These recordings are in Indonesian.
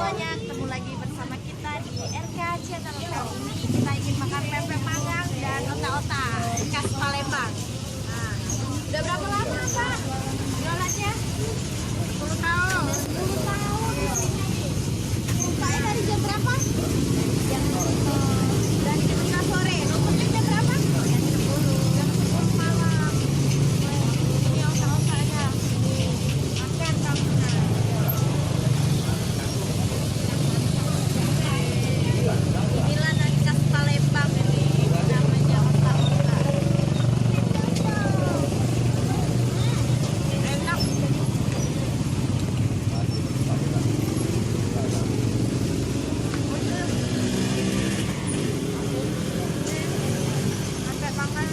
semuanya, ketemu lagi bersama kita di RK Channel. Kali ini kita ingin makan pempek panggang dan otak-otak khas Palembang. Nah, udah berapa lama Pak jualannya? 10 tahun. 10 tahun di sini. Bukanya dari jam berapa? Dari jam 5 sore. Tutupnya jam berapa? Jam 10. Jam 10 malam. Ini otak-otaknya. Makan kamu. Inilah nasi khas Palembang ini, namanya otak-otak. Enak. Sampai makan.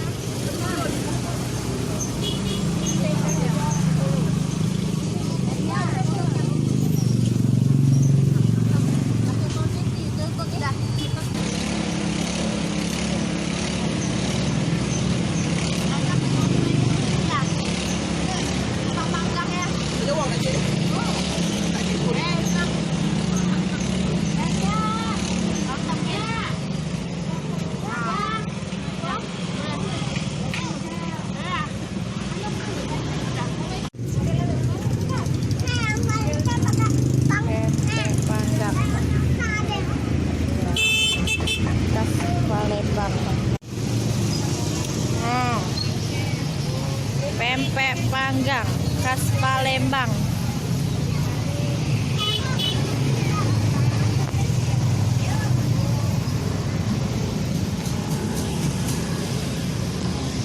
Pempek panggang khas Palembang.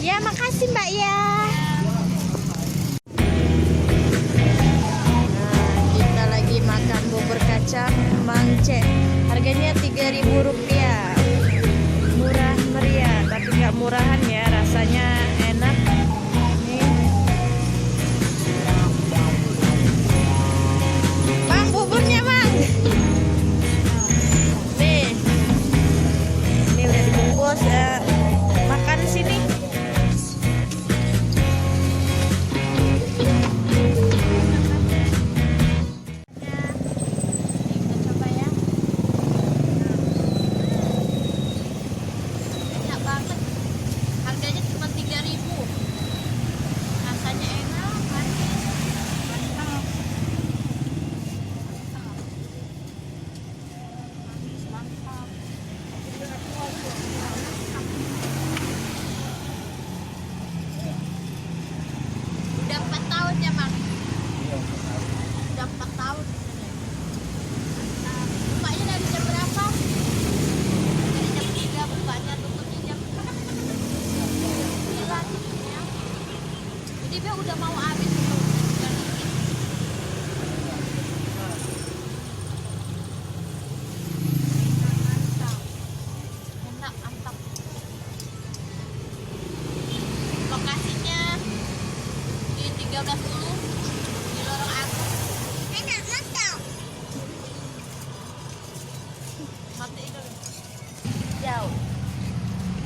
Ya, makasih Mbak ya. Nah, kita lagi makan bubur kacang mangce. Harganya Rp3.000. Murah meriah, tapi nggak murahan ya, rasanya enak. Bang, buburnya bang. Nih udah dibungkus ya. Makan di sini. Kita coba ya. Enak banget. Harganya cuma 3.000. Rasanya enak, manis, mantap. Mantap. Udah 4 tahun ya, Bang? Udah 4 tahun di sini. Nah, bukanya dari jam berapa? Dari jam 3 bukanya, tutupnya jam 9 ya. Jadi dia udah mau habis tuh. Udah dikit. Mantap. Enak, mantap. Lokasinya di 13 di Lorong Agung. Enak, mantap. Mati dulu. Jauh.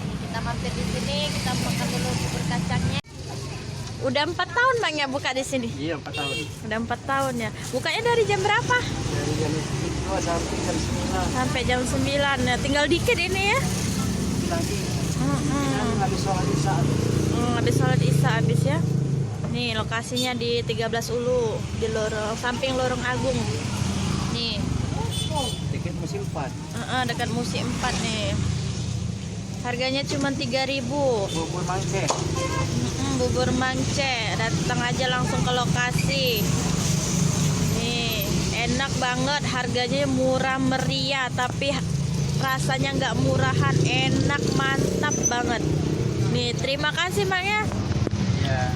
Nih, kita mampir di sini, kita makan dulu bubur kacangnya. Udah 4 tahun Bang ya buka di sini? Iya, 4 tahun. Udah 4 tahun ya. Bukanya dari jam berapa? Dari jam 2 sampai jam 9. Sampai jam 9 ya. Tinggal dikit ini ya. Lagi. Habis sholat isya. Habis sholat isya habis ya. Nih lokasinya di 13 Ulu di samping Lorong Agung. Nih. Tiket musim 4. Dekat Musi 4 nih. Harganya cuma 3.000. Bubur mangce. Bubur mangce. Datang aja langsung ke lokasi. Nih, enak banget. Harganya murah meriah, tapi rasanya nggak murahan. Enak, mantap banget. Nih, terima kasih Bang ya. Ya.